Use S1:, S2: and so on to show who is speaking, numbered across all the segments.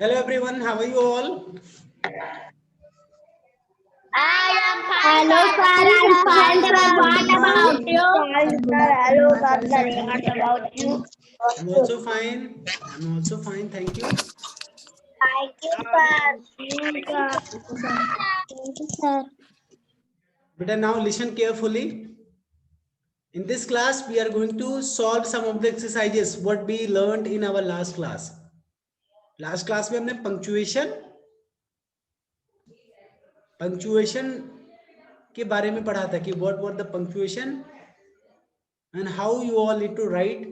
S1: Hello everyone, how are you all?
S2: I am
S3: Hello, sir. I'm fine, sir. What about you?
S2: Hello, sir. What about you?
S1: I'm also fine. Thank you.
S2: Thank you, sir.
S3: Thank you, sir.
S1: Beta, now listen carefully. In this class, we are going to solve some of the exercises what we learned in our last class. Last class में हमने punctuation के बारे में पढ़ा था कि what were the punctuation and how you all need to write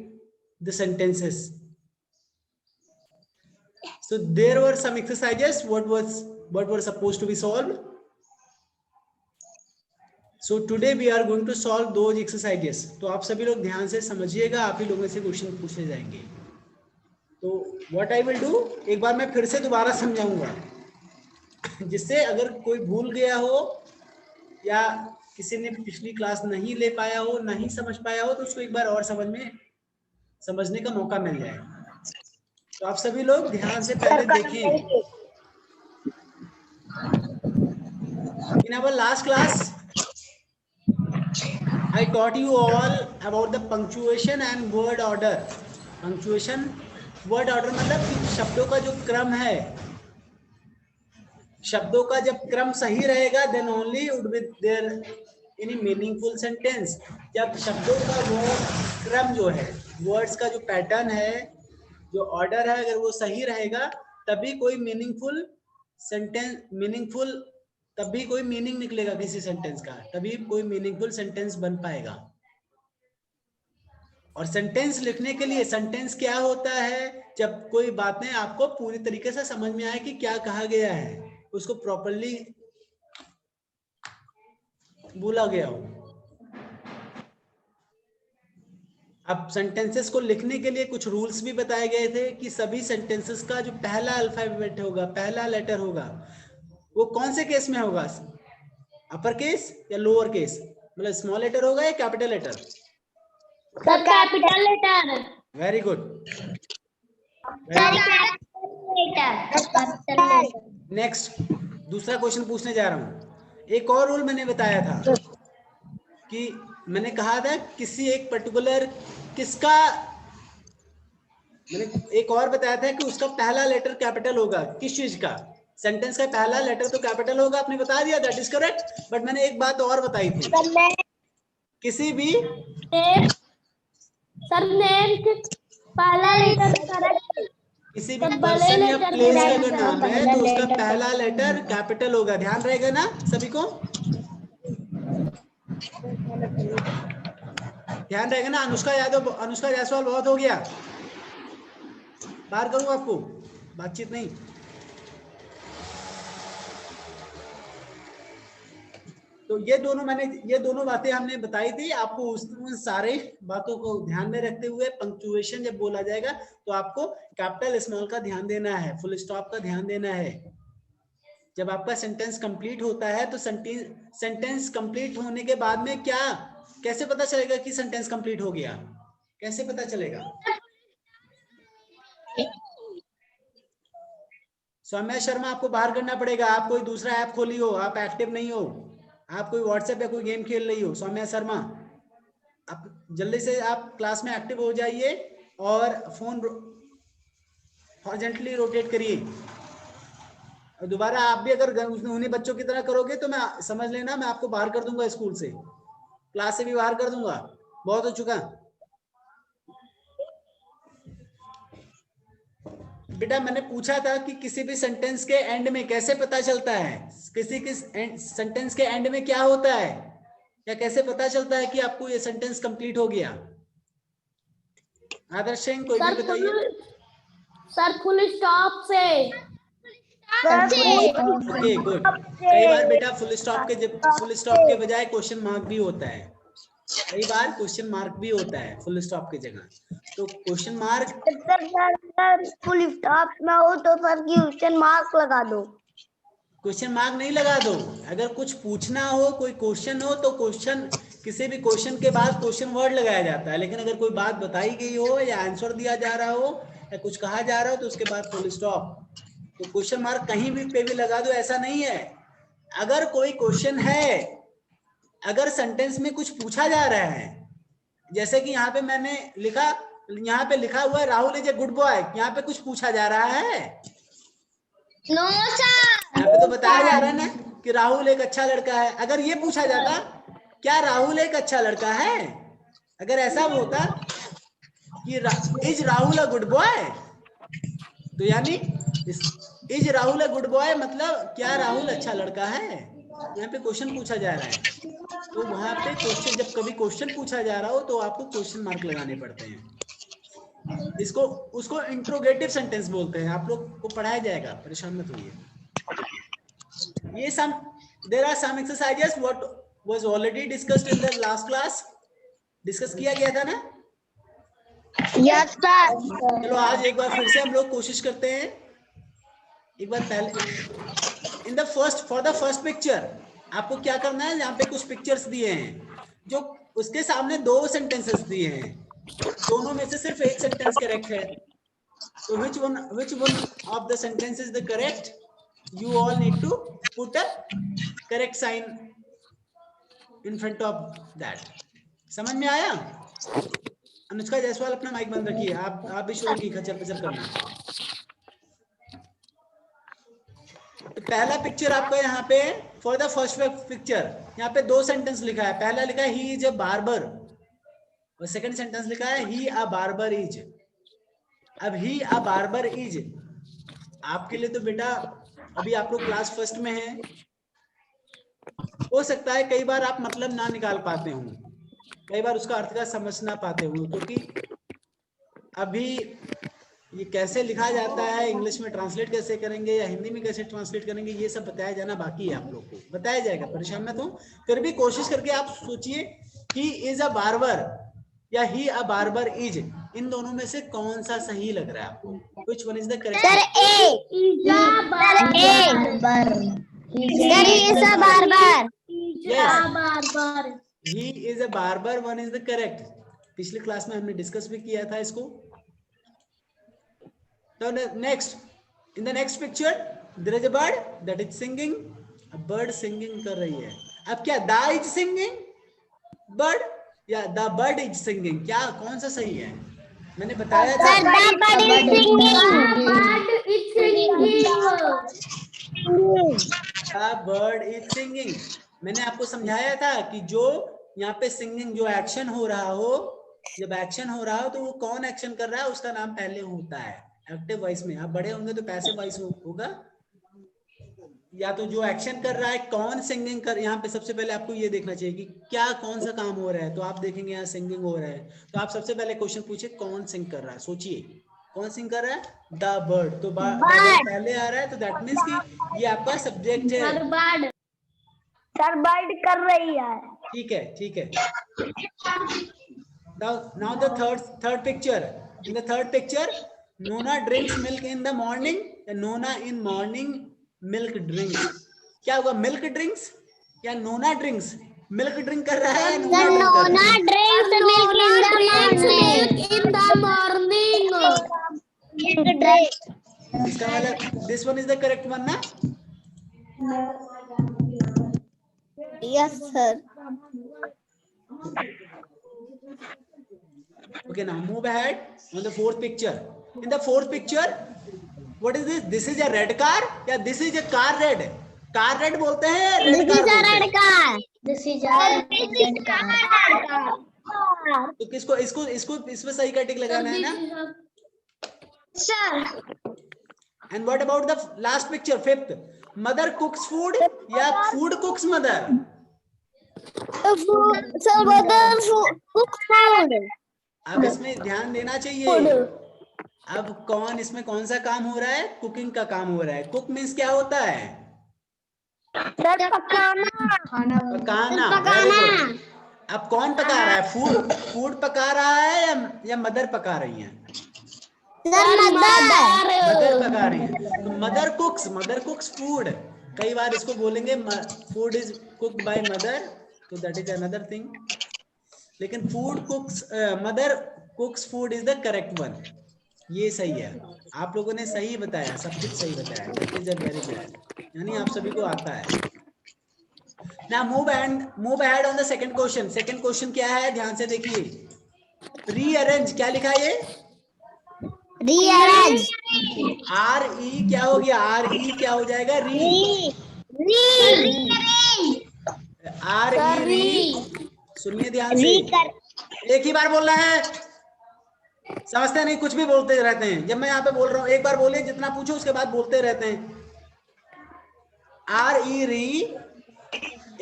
S1: the sentences. So there were some exercises what were supposed to be solved. So today we are going to solve those exercises. तो आप सभी लोग ध्यान से समझिएगा, आप ही लोगों से क्वेश्चन पूछे जाएंगे. तो what I will do, एक बार मैं फिर से दोबारा समझाऊंगा, जिससे अगर कोई भूल गया हो या किसी ने पिछली क्लास नहीं ले पाया हो, नहीं समझ पाया हो, तो उसको एक बार और समझने का मौका मिल जाए. तो आप सभी लोग ध्यान से पहले देखें. In our last class, I taught you all about the punctuation and word order. Punctuation, word order मतलब कि शब्दों का जो क्रम है, शब्दों का जब क्रम सही रहेगा, then only would be there any meaningful sentence. जब शब्दों का वो क्रम जो है, words का जो पैटर्न है, जो ऑर्डर है, अगर वो सही रहेगा, तभी कोई मीनिंगफुल सेंटेंस, तभी कोई मीनिंग निकलेगा किसी सेंटेंस का, तभी कोई मीनिंगफुल सेंटेंस बन पाएगा. और सेंटेंस लिखने के लिए सेंटेंस क्या होता है, जब कोई बातें आपको पूरी तरीके से समझ में आए कि क्या कहा गया है, उसको प्रॉपर्ली बोला गया हो. अब सेंटेंसेस को लिखने के लिए कुछ रूल्स भी बताए गए थे कि सभी सेंटेंसेस का जो पहला अल्फाबेट होगा, पहला लेटर होगा, वो कौन से केस में होगा, अपर केस या लोअर केस, मतलब स्मॉल लेटर होगा या capital letter.
S3: Sir capital letter.
S1: Very good. Next दूसरा क्वेश्चन पूछने जा रहा हूं. एक और रूल मैंने बताया था कि मैंने कहा था किसी एक पर्टिकुलर किसका, मैंने एक और बताया था कि उसका पहला लेटर कैपिटल होगा. किस चीज का, सेंटेंस का पहला लेटर तो कैपिटल होगा, आपने बता दिया, दैट इज करेक्ट. बट मैंने एक बात और बताई थी, किसी भी
S3: सर नेम पहला लेटर करेक्ट,
S1: किसी भी पर्सन या प्लेस का अगर नाम है तो उसका पहला लेटर कैपिटल होगा. ध्यान रहेगा ना सभी को, ध्यान रहेगा ना. अनुष्का यादव, अनुष्का जायसवाल, बहुत हो गया, बाहर करूँ आपको, बातचीत नहीं. तो ये दोनों बातें हमने बताई थी आपको. उन सारे बातों को ध्यान में रखते हुए पंक्चुएशन जब बोला जाएगा तो आपको कैपिटल स्मॉल का ध्यान देना है, फुल स्टॉप का ध्यान देना है. जब आपका सेंटेंस कंप्लीट होता है तो सेंटेंस कंप्लीट होने के बाद में क्या, कैसे पता चलेगा कि सेंटेंस कंप्लीट हो गया, कैसे पता चलेगा. सौम्या शर्मा, आपको बाहर करना पड़ेगा. आप कोई दूसरा ऐप खोली हो, आप एक्टिव नहीं हो, आप कोई व्हाट्सएप या कोई गेम खेल रही हो. सौम्या शर्मा, आप जल्दी से आप क्लास में एक्टिव हो जाइए और फोन हॉरिजॉन्टली रोटेट करिए. दोबारा आप भी अगर उन्हीं बच्चों की तरह करोगे तो मैं समझ लेना मैं आपको बाहर कर दूंगा, स्कूल से, क्लास से भी बाहर कर दूंगा. बहुत हो चुका. बेटा मैंने पूछा था कि किसी भी सेंटेंस के एंड में कैसे पता चलता है, किसी सेंटेंस के एंड में क्या होता है, या कैसे पता चलता है कि आपको ये सेंटेंस कंप्लीट हो गया. आदर्श सिंह, कोई भी बताइए.
S3: सर फुल स्टॉप से.
S1: Okay good. कई बार बेटा फुल स्टॉप के बजाय क्वेश्चन मार्क भी होता है, कई बार क्वेश्चन मार्क भी होता है फुल स्टॉप की जगह. तो क्वेश्चन मार्क
S2: फुल स्टॉप ना हो तो सर क्वेश्चन मार्क लगा दो.
S1: क्वेश्चन मार्क नहीं लगा दो. अगर कुछ पूछना हो, कोई क्वेश्चन हो, तो क्वेश्चन, किसी भी क्वेश्चन के बाद क्वेश्चन वर्ड लगाया जाता है. लेकिन अगर कोई बात बताई गई हो या आंसर दिया जा रहा हो या कुछ कहा जा रहा हो तो उसके बाद फुल स्टॉप. तो क्वेश्चन मार्क कहीं भी पे भी लगा दो, ऐसा नहीं है। अगर कोई क्वेश्चन है, अगर सेंटेंस में कुछ पूछा जा रहा है, जैसे कि यहाँ पे मैंने लिखा, यहाँ पे लिखा हुआ है Rahul is a good boy, यहाँ पे कुछ पूछा जा रहा है?
S3: No sir.
S1: यहाँ पे तो बताया जा रहा है ना कि राहुल एक अच्छा लड़का है। अगर ये पूछा जाता क्या राहुल एक अच्छा लड़का है, अगर ऐसा होता कि is Rahul a good boy, तो यानी is Rahul a good boy मतलब क्या राहुल अच्छा लड़का है, यहाँ पे क्वेश्चन पूछा जा रहा है। तो वहां पे क्वेश्चन, जब कभी क्वेश्चन पूछा जा रहा हो तो आपको क्वेश्चन मार्क लगाने पड़ते हैं। इसको उसको इंट्रोगेटिव सेंटेंस बोलते हैं। आप लोग को पढ़ाया जाएगा, परेशान मत होइए। ये some there are some exercises what was already discussed in the last class. Discuss किया गया था ना?
S2: Yes sir.
S1: चलो आज एक बार फिर से हम लोग कोशिश करते हैं। एक बार पहले in the first, for the first picture आपको क्या करना है, यहाँ पे कुछ पिक्चर्स दिए हैं, जो उसके सामने दो सेंटेंसेस दिए हैं, दोनों में से सिर्फ एक सेंटेंस करेक्ट है। तो which one of the sentence is the correct? You all need to put a correct sign in front of that. समझ में आया? अनुष्का जायसवाल अपना माइक बंद रखिए, आप भी शुरू की खचर पचर करना। तो पहला पिक्चर आपका यहाँ पे फॉर द फर्स्ट पिक्चर, यहाँ पे दो सेंटेंस लिखा है। पहला लिखा है ही इज अ बार्बर, और सेकंड सेंटेंस लिखा है ही अ बार्बर इज। अब ही अ बार्बर इज आपके लिए तो बेटा अभी आप लोग क्लास फर्स्ट में हैं, हो सकता है कई बार आप मतलब ना निकाल पाते हो, कई बार उसका अर्थ का समझ ना पाते हो, क्योंकि अभी ये कैसे लिखा जाता है, इंग्लिश में ट्रांसलेट कैसे करेंगे या हिंदी में कैसे ट्रांसलेट करेंगे, ये सब बताया जाना बाकी है। आप लोग को बताया जाएगा, परेशान मत हो। फिर भी कोशिश करके आप सोचिए ही इज अ बार्बर या ही अ बार्बर इज, इन दोनों में से कौन सा सही लग रहा है आपको? Which one is the correct?
S2: Sir he is a barber.
S1: Yes. He is a barber, one is the correct. पिछले क्लास में हमने डिस्कस भी किया था इसको। तो next, in the next picture there is a bird that is singing. A bird singing कर रही है। अब क्या द इज सिंगिंग बर्ड या द बर्ड इज सिंगिंग, क्या कौन सा सही है? मैंने बताया था
S2: sir the bird is singing.
S1: The bird is singing. मैंने आपको समझाया था कि जो यहाँ पे सिंगिंग, जो एक्शन हो रहा हो, जब एक्शन हो रहा हो तो वो कौन एक्शन कर रहा है उसका नाम पहले होता है एक्टिव वॉइस में। आप बड़े होंगे तो पैसिव वॉइस होगा, या तो जो एक्शन कर रहा है कौन सिंगिंग कर। यहाँ पे सबसे पहले आपको ये देखना चाहिए कि क्या कौन सा काम हो रहा है। तो आप देखेंगे यहाँ सिंगिंग हो रहा है, तो आप सबसे पहले क्वेश्चन पूछिए कौन सिंग कर रहा है। सोचिए कौन सिंग कर रहा है? The bird. तो बर्ड पहले आ रहा है, तो दैट मीन्स कि ये आपका सब्जेक्ट है।
S2: सर बर्ड कर रही है।
S1: ठीक है, ठीक है। Now the third picture. In the third picture, Nona drinks milk in the morning. And Nona in morning milk drinks. क्या होगा? Milk drinks या Nona drinks? Milk drink कर रहा है, Nona drink कर रहा है।
S2: drinks milk in the morning.
S1: इसका मतलब this one is the correct one ना?
S2: Yes sir.
S1: Okay, now move ahead on the fourth picture. In the fourth picture, what is this? This is a red car या this is a car red? Car red बोलते हैं, red car बोलते हैं।
S2: This is a red car.
S1: तो किसको इसको इसको इसमें सही का टिक लगाना है ना?
S2: Sir.
S1: And what about the last picture, fifth? Mother cooks food या food cooks mother?
S2: Sir, mother cooks food.
S1: अब इसमें ध्यान देना चाहिए। अब कौन इसमें कौन सा काम हो रहा है? कुकिंग का काम हो रहा है। कुक मीन्स क्या होता है?
S2: सर पकाना।
S1: पकाना। Very good. अब कौन पका रहा है? फूड पका रहा है या मदर पका रही है? मदर पका रही है। तो मदर कुक्स फूड। कई बार इसको बोलेंगे food is cooked by mother, तो दैट इज अनदर थिंग। लेकिन mother कुक्स food is the correct one. ये सही है, आप लोगों ने सही बताया, सब कुछ सही बताया, that is a very good, यानी आप सभी को आता है। Now move ahead on the second question. Second question क्या है, ध्यान से देखिए, रीअरेंज क्या लिखा है ये,
S2: रीअरेंज,
S1: आर ई क्या हो गया, आर ई क्या हो जाएगा, री, आर ई री, सुनिए ध्यान से, एक ही बार बोलना है, समझते नहीं, कुछ भी बोलते रहते हैं, जब मैं यहाँ पे बोल रहा हूँ एक बार बोलिए, जितना पूछो उसके बाद बोलते रहते हैं। R E re,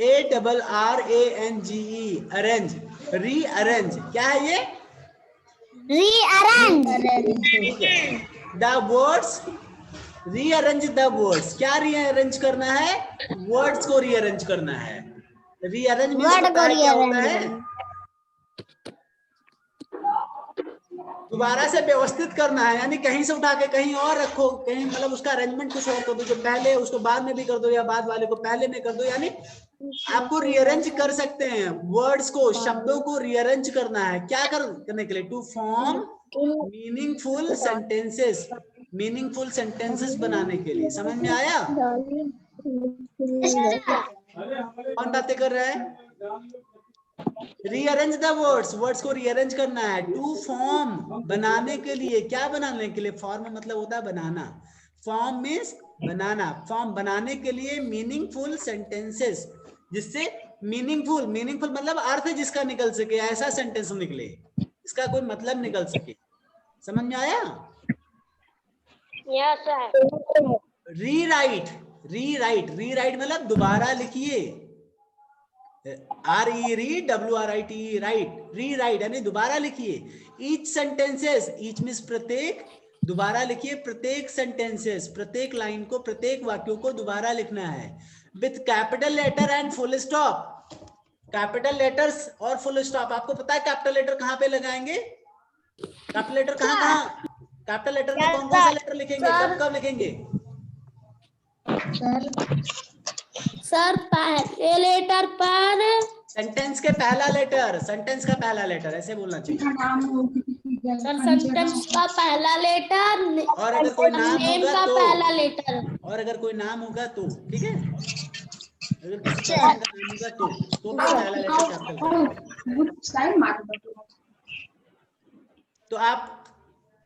S1: A double R A N G E, arrange, re arrange, क्या है ये,
S2: rearrange,
S1: the words, rearrange the words, क्या रीअरेंज करना है, वर्ड्स को रीअरेंज करना है, रीअरेंज
S2: वर्ड को
S1: क्या होता है,
S2: रीअरेंज,
S1: दोबारा से व्यवस्थित करना है, यानी कहीं से उठा के कहीं और रखो, कहीं मतलब उसका अरेंजमेंट कुछ और कर दो, जो पहले उसको बाद में भी कर दो, या बाद वाले को पहले में कर दो, यानी आपको रीअरेंज कर सकते हैं, वर्ड्स को, शब्दों को रीअरेंज करना है, क्या करने के लिए, to form meaningful sentences, meaningful sentences बनाने के लिए, समझ में आया, कौन बातें कर रहा है, रीअरेंज द वर्ड्स, वर्ड्स को रीअरेंज करना है, टू फॉर्म बनाने के लिए, क्या बनाने के लिए, फॉर्म मतलब होता है बनाना, फॉर्म मीन्स बनाना, फॉर्म बनाने के लिए मीनिंगफुल सेंटेंसेस, जिससे मीनिंगफुल, मीनिंगफुल मतलब अर्थ जिसका निकल सके, ऐसा सेंटेंस निकले, इसका कोई मतलब निकल सके, समझ में आया,
S2: yes sir,
S1: rewrite, rewrite, rewrite मतलब दोबारा लिखिए, आर ई री W R I T, right, री राइट यानी दोबारा लिखिए, ईच सेंटेंसेस, ईच मीन्स प्रत्येक, दोबारा लिखिए, प्रत्येक सेंटेंसेस, प्रत्येक लाइन को, प्रत्येक वाक्यों को दोबारा लिखना है, with capital letter and full stop, capital letters और फुल स्टॉप, आपको पता है कैपिटल लेटर कहाँ पे लगाएंगे, कैपिटल लेटर कहाँ, कैपिटल लेटर में कौन कौन सा लेटर लिखेंगे, कब कब लिखेंगे,
S3: सर पहले लेटर पर,
S1: सेंटेंस के पहला लेटर, सेंटेंस का पहला लेटर, ऐसे बोलना चाहिए,
S3: सर सेंटेंस का पहला लेटर,
S1: और अगर कोई नाम
S3: नेम
S1: होगा
S3: का
S1: तो,
S3: पहला लेटर,
S1: और अगर कोई नाम होगा तो, ठीक है, अगर किसी पर्सन का नाम होगा तो भी पहला लेटर कैपिटल, तो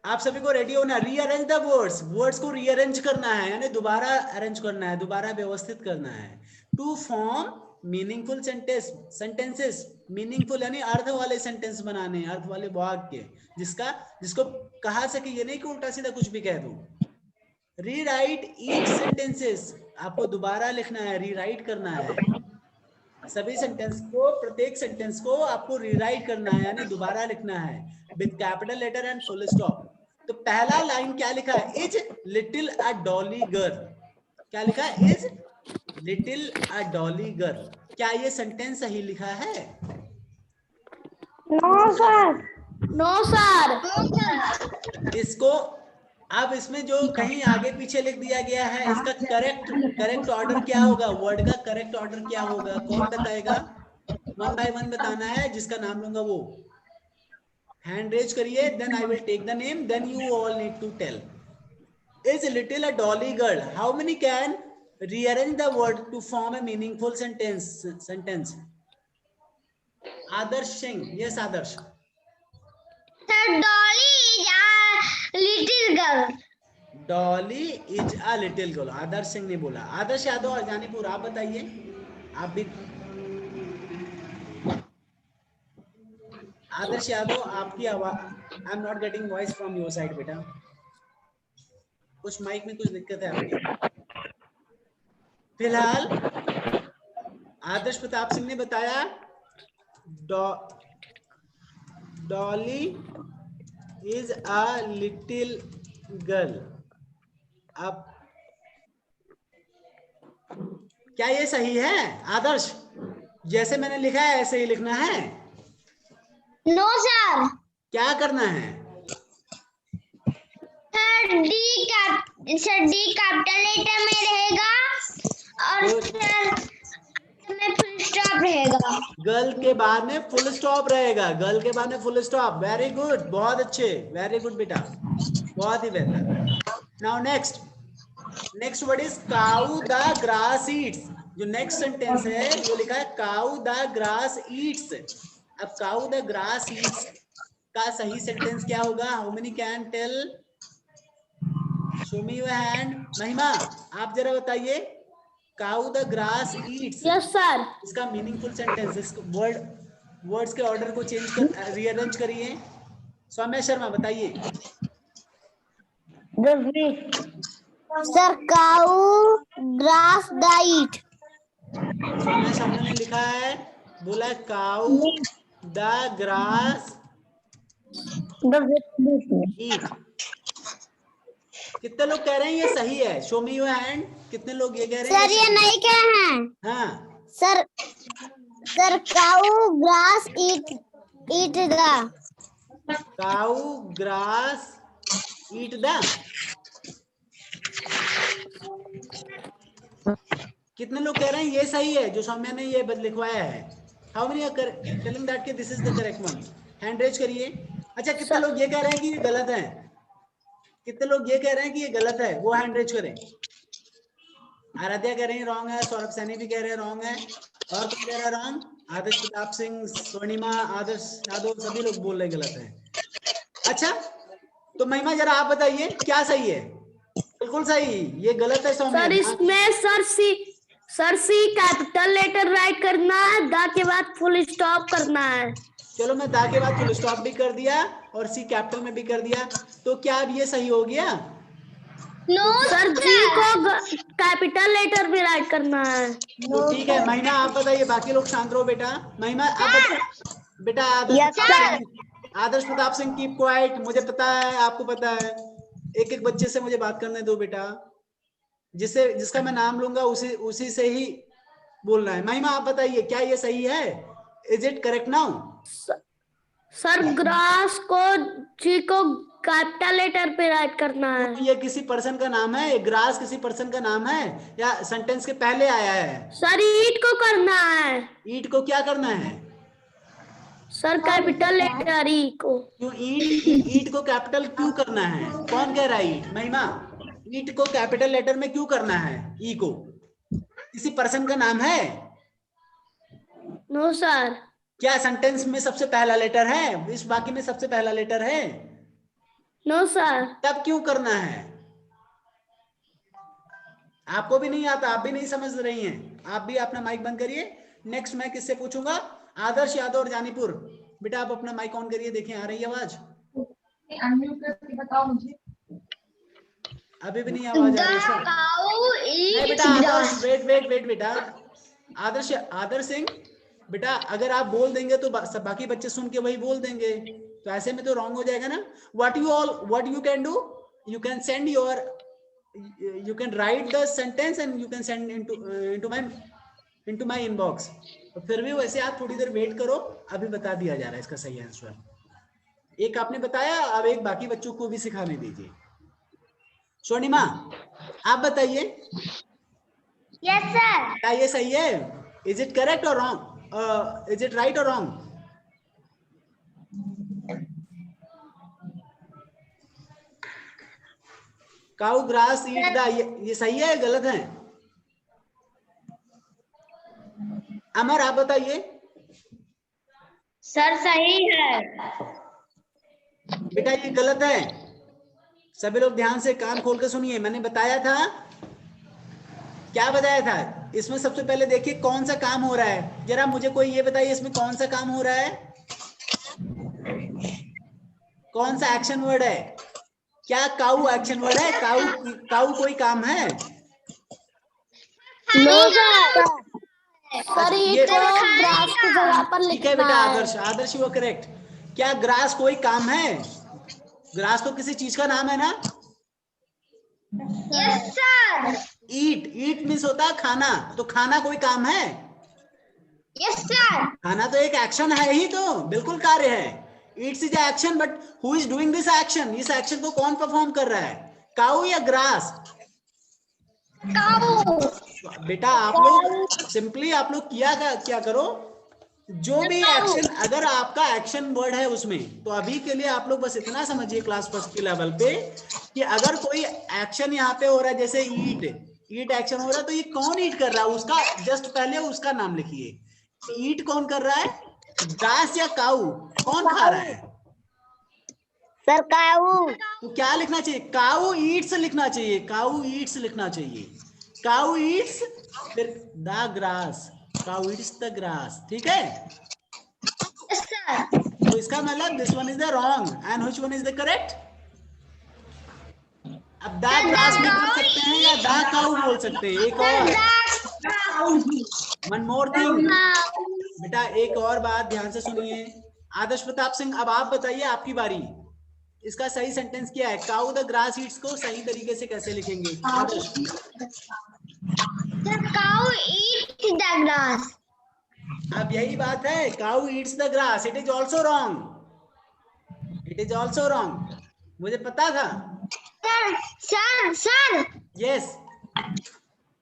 S1: आप सभी को रेडी होना, रीअरेंज द वर्ड्स, वर्ड्स को रीअरेंज करना है, यानी दोबारा अरेंज करना है, दोबारा व्यवस्थित करना है, to form meaningful sentences, meaningful यानी अर्थ वाले सेंटेंस बनाने, अर्थ वाले वाक्य, जिसको कहा सके, ये नहीं कि उल्टा सीधा कुछ भी कह दूं, रीराइट ईच सेंटेंसेस, आपको दोबारा लिखना है, रीराइट करना है, सभी सेंटेंस को, प्रत्येक सेंटेंस को आपको रीराइट करना है, यानी दोबारा लिखना है, with capital letter and full stop, तो पहला लाइन क्या लिखा है, is little a Dolly girl, क्या लिखा है, is little a Dolly girl, क्या ये सेंटेंस सही लिखा है,
S2: नो सर,
S3: नो सर,
S1: इसको अब इसमें जो कहीं आगे पीछे लिख दिया गया है, इसका करेक्ट ऑर्डर क्या होगा, वर्ड का करेक्ट ऑर्डर क्या होगा, कौन बताएगा, वन बाय वन बताना है, जिसका नाम लूंगा वो हैंड रेज करिए, then I will take the name, then you all need to tell, is little a Dolly girl, how many can rearrange the word to form a meaningful sentence, Adarsh Singh, yes Adarsh,
S2: sir dolly is a little girl,
S1: Dolly is a little girl, Adarsh Singh ने बोला, आदर्श यादव और जानीपुर आप बताइए, आप भी, आदर्श यादव आपकी आवाज, I am not getting voice from your side बेटा, कुछ माइक में कुछ दिक्कत है आपकी, फिलहाल आदर्श प्रताप सिंह ने बताया Dolly is a little girl, अब क्या ये सही है आदर्श, जैसे मैंने लिखा है ऐसे ही लिखना है,
S2: नो सर,
S1: क्या करना है,
S2: सर डी कैपिटल लेटर में रहेगा और सर में फुल स्टॉप रहेगा,
S1: गर्ल के बाद में फुल स्टॉप रहेगा, गर्ल के बाद में फुल स्टॉप, वेरी गुड, बहुत अच्छे, वेरी गुड बेटा, बहुत ही बेहतर। Now next word is cow the grass Yeats. जो नेक्स्ट सेंटेंस है वो लिखा है काऊ द ग्रास ईट्स। अब काऊ द ग्रास ईट्स का सही सेंटेंस क्या होगा? How many can tell? Show me your hand. Mahima आप जरा बताइए, cow the grass eats,
S3: yes sir.
S1: इसका मीनिंगफुल सेंटेंस, इसको वर्ड्स के ऑर्डर को चेंज कर रीअरेंज करिए। सौम्या शर्मा बताइए।
S3: Sir cow grass the eat.
S1: Saumya Sharma ने लिखा है, बोला काऊ द ग्रास ईट। कितने लोग कह रहे हैं ये सही है? Show me your hand. कितने लोग ये कह रहे हैं?
S3: सर ये नहीं कह हैं।
S1: हाँ
S3: sir cow grass eat the.
S1: Cow grass eat the. कितने लोग कह रहे हैं ये सही है जो सौम्या ने ये लिखवाया है? How many are telling that कि this is the correct one? Hand raise करिए। अच्छा कितने लोग ये कह रहे हैं कि ये गलत है? कितने लोग ये कह रहे हैं कि ये गलत है? वो हैंड रेज करें। आराध्या कह रही है रॉन्ग है, सौरभ सैनी भी कह रहे हैं रॉन्ग है, और कौन कह रहा है रॉन्ग? आदर्श प्रताप सिंह, स्वर्णिमा, आदर्श यादव, सभी लोग बोल रहे गलत है। अच्छा तो महिमा जरा आप बताइए क्या सही है? बिल्कुल सही, ये गलत है सौम्या।
S3: सर इसमें सर सी कैपिटल लेटर राइट करना है, द के बाद फुल स्टॉप करना है।
S1: चलो मैं दा के बाद फुल स्टॉप भी कर दिया और सी कैपिटल में भी कर दिया, तो क्या अब ये सही हो गया?
S2: नो
S3: सर जी को कैपिटल लेटर भी राइट करना है।
S1: तो ठीक है महिमा आप बताइए, बाकी लोग शांत रहो बेटा। महिमा आप बताइए बेटा। आदर्श प्रताप सिंह कीप क्वाइट। मुझे पता है, आपको पता है, एक एक बच्चे से मुझे बात करने दो बेटा। जिसका मैं नाम लूंगा उसी से ही बोलना है। महिमा आप बताइए क्या ये सही है? Is it correct now?
S3: Sir grass को जी को कैपिटल लेटर पे राइट करना है।
S1: ये किसी पर्सन का नाम है? ग्रास किसी पर्सन का नाम है या सेंटेंस के पहले आया है?
S3: सर ईट को करना है।
S1: ईट को क्या करना है?
S3: सर कैपिटल लेटर ई को।
S1: क्यों ईट को कैपिटल क्यों करना है? कौन कह रहा है ईट? महिमा ईट को कैपिटल लेटर में क्यों करना है? ई को किसी पर्सन का नाम है?
S3: No sir.
S1: क्या सेंटेंस में सबसे पहला लेटर है? इस वाक्य में सबसे पहला लेटर है?
S3: No sir.
S1: तब क्यों करना है? आपको भी नहीं आता, आप भी नहीं समझ रही हैं। आप भी अपना माइक बंद करिए। नेक्स्ट मैं किससे पूछूंगा? आदर्श यादव और जानीपुर, बेटा आप अपना माइक ऑन करिए, देखिए आ रही है आवाज?
S2: बताओ मुझे।
S1: अभी भी नहीं आवाज आ रही है। नहीं बेटा आदर्श, वेट बेटा। आदर्श सिंह बेटा, अगर आप बोल देंगे तो बाकी बच्चे सुन के वही बोल देंगे, तो ऐसे में तो रॉन्ग हो जाएगा ना। what you can do, you can send you can write the sentence and you can send into my inbox। तो फिर भी वैसे आप थोड़ी देर वेट करो, अभी बता दिया जा रहा है इसका सही आंसर। एक आपने बताया, अब एक बाकी बच्चों को भी सिखाने दीजिए। स्वर्णिमा आप बताइए।
S2: Yes sir.
S1: क्या ये सही है? इज इट करेक्ट और रॉन्ग? इज इट राइट और wrong? Cow grass eat the, ये सही है गलत है? अमर आप बताइए।
S2: सर सही है
S1: बेटा ये गलत है। सभी लोग ध्यान से कान खोल के सुनिए। मैंने बताया था, क्या बताया था? इसमें सबसे पहले देखिए कौन सा काम हो रहा है। जरा मुझे कोई ये बताइए इसमें कौन सा काम हो रहा है? कौन सा एक्शन वर्ड है? क्या काऊ एक्शन वर्ड है? काऊ कोई काम है?
S3: नो सर ये तो ग्रास की जगह पर
S1: ठीक है
S3: लिखना
S1: बेटा।
S3: है।
S1: आदर्श यू आर करेक्ट। क्या ग्रास कोई काम है? ग्रास तो किसी चीज का नाम है ना?
S2: Yes sir.
S1: ईट मीन्स होता है खाना, तो खाना कोई काम है?
S2: Yes sir.
S1: खाना तो एक एक्शन है ही, तो बिल्कुल कार्य है। It's is action, but who is doing this action? इस एक्शन को कौन परफॉर्म कर रहा है? काऊ या ग्रास?
S2: काऊ।
S1: बेटा आप लोग सिंपली आप लोग क्या करो, जो भी एक्शन, अगर आपका एक्शन वर्ड है उसमें, तो अभी के लिए आप लोग बस इतना समझिए क्लास फर्स्ट के लेवल पे कि अगर कोई एक्शन यहाँ पे हो रहा है, जैसे ईट, ईट एक्शन हो रहा है, तो ये कौन ईट कर रहा है, उसका जस्ट पहले उसका नाम लिखिए। ईट कौन कर रहा है, ग्रास या काऊ, कौन खा रहा है?
S2: सर काऊ।
S1: तो क्या लिखना चाहिए, काऊ ईट्स लिखना चाहिए, काऊ ईट्स लिखना चाहिए, काऊ ईट्स, फिर the grass, cow eats the grass, ठीक है। तो इसका मतलब this one is the wrong and which one is the correct. अब द ग्रास भी कर सकते हैं या द काऊ बोल सकते हैं। एक और वन मोर थिंग बेटा, एक और बात ध्यान से सुनिए। आदर्श प्रताप सिंह, अब आप बताइए, आपकी बारी। इसका सही सेंटेंस क्या है? काऊ द ग्रास ईट्स को सही तरीके से कैसे लिखेंगे Adarsh?
S2: Cow eats the grass.
S1: अब यही बात है, cow eats the grass, it is also wrong, it is also wrong, मुझे पता था।
S2: Sir sir
S1: yes,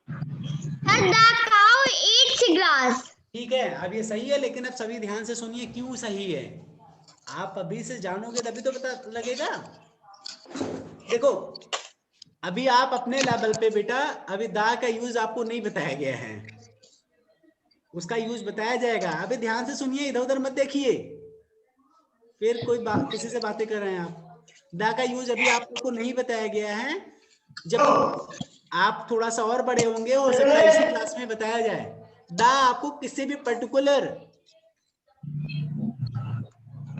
S2: the cow eats grass.
S1: ठीक है, अब ये सही है, लेकिन अब सभी ध्यान से सुनिए क्यों सही है। आप अभी से जानोगे तभी तो पता लगेगा। देखो, अभी आप अपने लेवल पे बेटा, अभी दा का यूज आपको नहीं बताया गया है, उसका यूज बताया जाएगा। अभी ध्यान से सुनिए, इधर उधर मत देखिए, फिर कोई बात, किसी से बातें कर रहे हैं आप। दा का यूज अभी आपको नहीं बताया गया है, जब आप थोड़ा सा और बड़े होंगे हो सकता है इसी क्लास में बताया जाए। दा आपको किसी भी पर्टिकुलर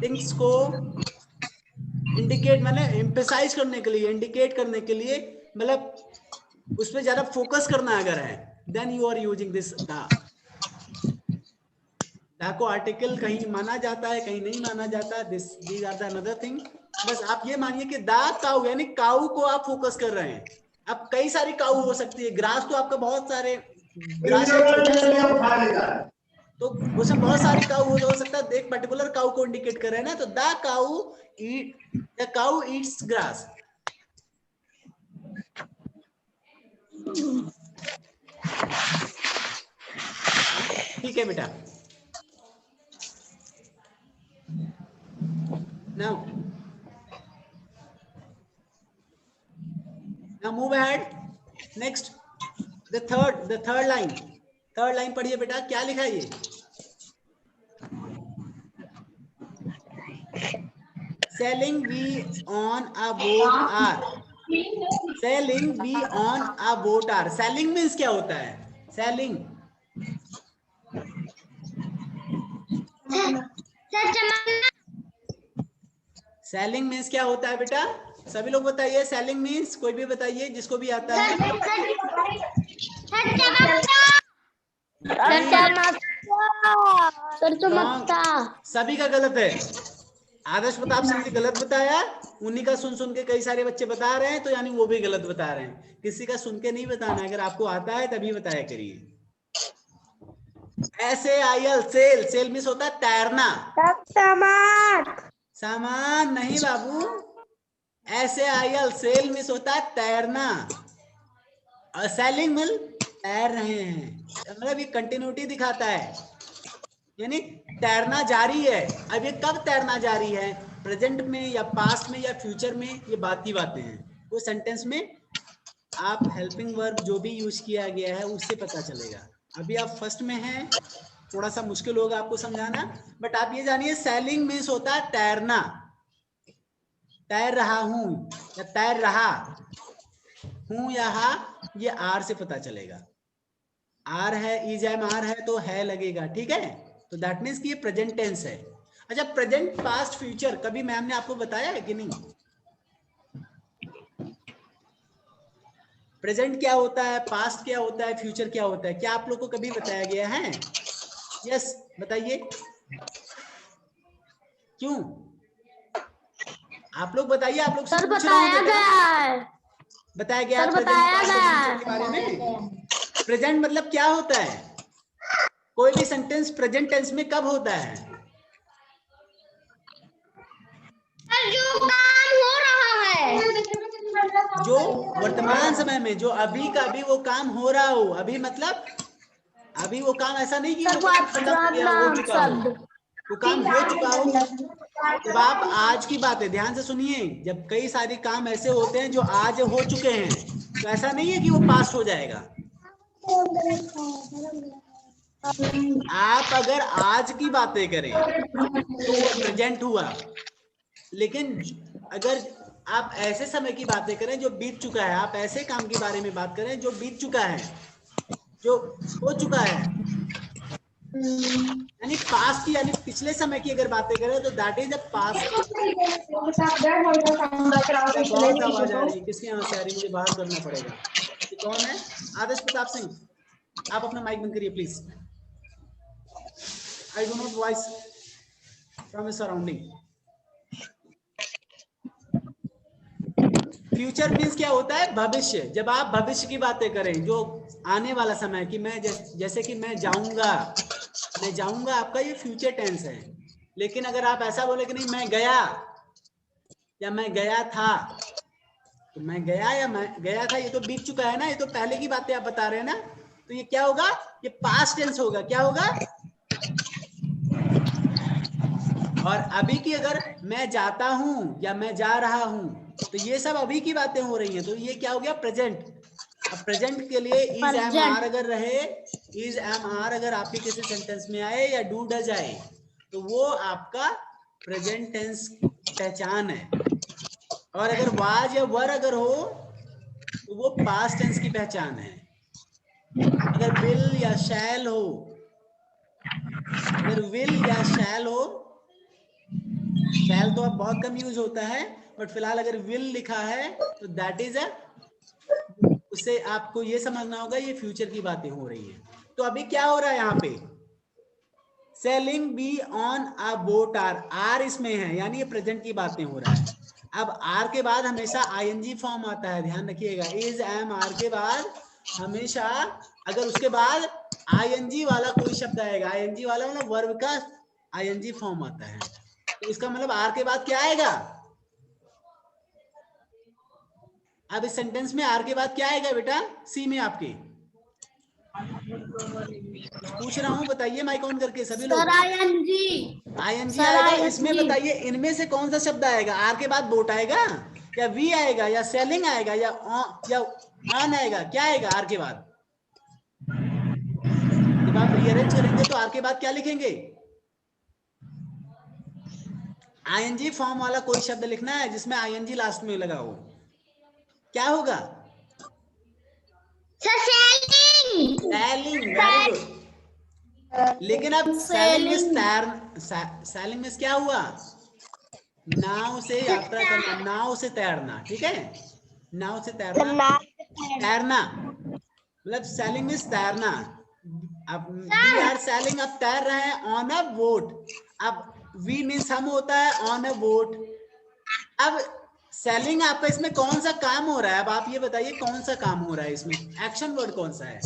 S1: थिंग्स को इंडिकेट, मैंने एम्फेसाइज करने के लिए, इंडिकेट करने के लिए, मतलब उस पर ज्यादा फोकस करना अगर है, then you are using this the. The को आर्टिकल कहीं माना जाता है, कहीं नहीं माना जाता, this these are the another thing. बस आप ये मानिए कि दा काऊ, यानी काऊ को आप फोकस कर रहे हैं। अब कई सारी काऊ हो सकती है, ग्रास तो आपका बहुत सारे ग्रास, तो उसमें बहुत सारी काऊ हो सकता है, एक पर्टिकुलर काऊ को इंडिकेट कर रहे हैं ना, तो the cow eat, the cow eats grass. ठीक है बेटा, now move ahead, next the third line पढ़िए बेटा, क्या लिखा है ये? Selling we on a boat are, selling we on a boat are, selling means क्या होता है? selling सेलिंग मीन्स क्या होता है बेटा? सभी लोग बताइए, सेलिंग मीन्स, कोई भी बताइए जिसको भी आता है। सभी का गलत है। आदर्श प्रताप सिंह ने गलत बताया, उन्हीं का सुन के कई सारे बच्चे बता रहे हैं, तो यानी वो भी गलत बता रहे हैं। किसी का सुन के नहीं बताना, अगर आपको आता है तभी बताया करिए। SAIL, सेल, सेल मीन्स होता है तैरना। सामान नहीं बाबू, SAIL, सेल मीन्स होता है तैरना, और सेलिंग मिल तैर रहे हैं, मतलब ये कंटिन्यूटी दिखाता है, यानी तैरना जारी है। अब ये कब तैरना जारी है, प्रेजेंट में या पास्ट में या फ्यूचर में, ये बात की बातें हैं। वो सेंटेंस में आप हेल्पिंग वर्ब जो भी यूज किया गया है उससे पता चलेगा। अभी आप फर्स्ट में हैं, थोड़ा सा मुश्किल होगा आपको समझाना, बट आप ये जानिए सेलिंग मीन्स होता है तैरना, तैर रहा हूं या तैर रहा हूं, यहाँ ये आर से पता चलेगा। आर है, इज एम आर है तो है लगेगा, ठीक है। तो दैट मीन्स कि ये प्रेजेंट टेंस है। अच्छा, प्रेजेंट पास्ट फ्यूचर कभी मैम ने आपको बताया है कि नहीं? प्रेजेंट क्या होता है, पास्ट क्या होता है, फ्यूचर क्या होता है, क्या आप लोग को कभी बताया गया है? यस बताइए, क्यों? आप लोग बताइए, आप लोग
S3: सर बताया गया है,
S1: बताया गया,
S3: सर बताया गया
S1: के बारे में। प्रेजेंट मतलब क्या होता है? कोई भी सेंटेंस प्रेजेंट टेंस में कब होता है?
S2: जो काम हो रहा है,
S1: जो वर्तमान समय में, जो अभी का अभी वो काम हो रहा हो। अभी मतलब अभी वो काम ऐसा नहीं कि
S3: सर
S1: वो
S3: वो
S1: काम
S3: आप
S1: खत्म हो गया, हो चुका हो,
S3: शब्द
S1: वो काम हो चुका हो। जब आप आज की बात है, ध्यान से सुनिए, जब कई सारे काम ऐसे होते हैं जो आज हो चुके हैं, तो ऐसा नहीं है कि वो पास्ट हो जाएगा। आप अगर आज की बातें करें तो वो प्रेजेंट हुआ, लेकिन अगर आप ऐसे समय की बातें करें जो बीत चुका है, आप ऐसे काम के बारे में बात करें जो बीत चुका है, जो हो चुका है, यानी पास्ट की, यानी पिछले समय की अगर बातें करें तो दैट इज अ पास्ट। बहुत आवाज आ रही है, किसकी यहाँ से आ रही है? मुझे बाहर करना पड़ेगा। ये कौन है? आदर्श प्रताप सिंह, आप अपना माइक बंद करिए please. I do not voice from surrounding. Future means क्या होता है? भविष्य। जब आप भविष्य की बातें करें, जो आने वाला समय कि मैं जैसे कि मैं जाऊंगा, मैं जाऊंगा, आपका ये फ्यूचर टेंस है। लेकिन अगर आप ऐसा बोले कि नहीं मैं गया या मैं गया था, तो मैं गया या मैं गया था ये तो बीत चुका है ना, ये तो पहले की बातें आप बता रहे हैं ना, तो ये क्या होगा? ये पास्ट टेंस होगा। क्या होगा? और अभी की अगर मैं जाता हूं या मैं जा रहा हूं, तो ये सब अभी की बातें हो रही हैं, तो ये क्या हो गया? प्रेजेंट। अब प्रेजेंट के लिए इज एम आर अगर रहे, इज एम आर अगर आपके किसी सेंटेंस में आए या डू डज आए, तो वो आपका प्रेजेंट टेंस पहचान है। और अगर वाज या वर अगर हो तो वो पास्ट टेंस की पहचान है। अगर विल या शैल हो, अगर विल या शैल हो, शैल तो अब बहुत कम यूज होता है, बट फिलहाल अगर विल लिखा है तो दैट इज अ, उससे आपको ये समझना होगा ये फ्यूचर की बातें हो रही है। तो अभी क्या हो रहा है यहाँ पे? Sailing be on a boat are, are इसमें है, यानी ये प्रेजेंट की बातें हो रहा है। अब आर के बाद हमेशा आईएनजी फॉर्म आता है, ध्यान रखिएगा। इज एम आर के बाद हमेशा अगर उसके बाद आईएनजी वाला कोई शब्द आएगा, आईएनजी वाला मतलब वर्ब का आईएनजी फॉर्म आता है, तो इसका मतलब आर के बाद क्या आएगा? अब इस सेंटेंस में आर के बाद क्या आएगा बेटा? सी में आपके पूछ रहा हूं, बताइए माइक ऑन करके सभी लोग। आईएनजी आएगा। इसमें बताइए इनमें से कौन सा शब्द आएगा? आर के बाद बोट आएगा या वी आएगा या सेलिंग आएगा या ऑन आएगा? क्या आएगा आर के बाद? जब आप रीअरेंज करेंगे तो आर के बाद क्या लिखेंगे? आईएनजी फॉर्म वाला कोई शब्द लिखना है जिसमें आईएनजी लास्ट में लगा हो। क्या होगा?
S2: सेलिंग।
S1: Selling, very good. लेकिन अब सेलिंग में क्या हुआ? नाव से यात्रा करना, नाव से तैरना, ठीक है? नाव से तैरना, तैरना मतलब सेलिंग में तैरना। अब वी आर सेलिंग, अब तैर रहे हैं ऑन अ बोट। अब वी मीन्स हम होता है, ऑन अ बोट। अब सेलिंग आपका इसमें कौन सा काम हो रहा है? अब आप ये बताइए कौन सा काम हो रहा है इसमें? एक्शन वर्ड कौन सा है?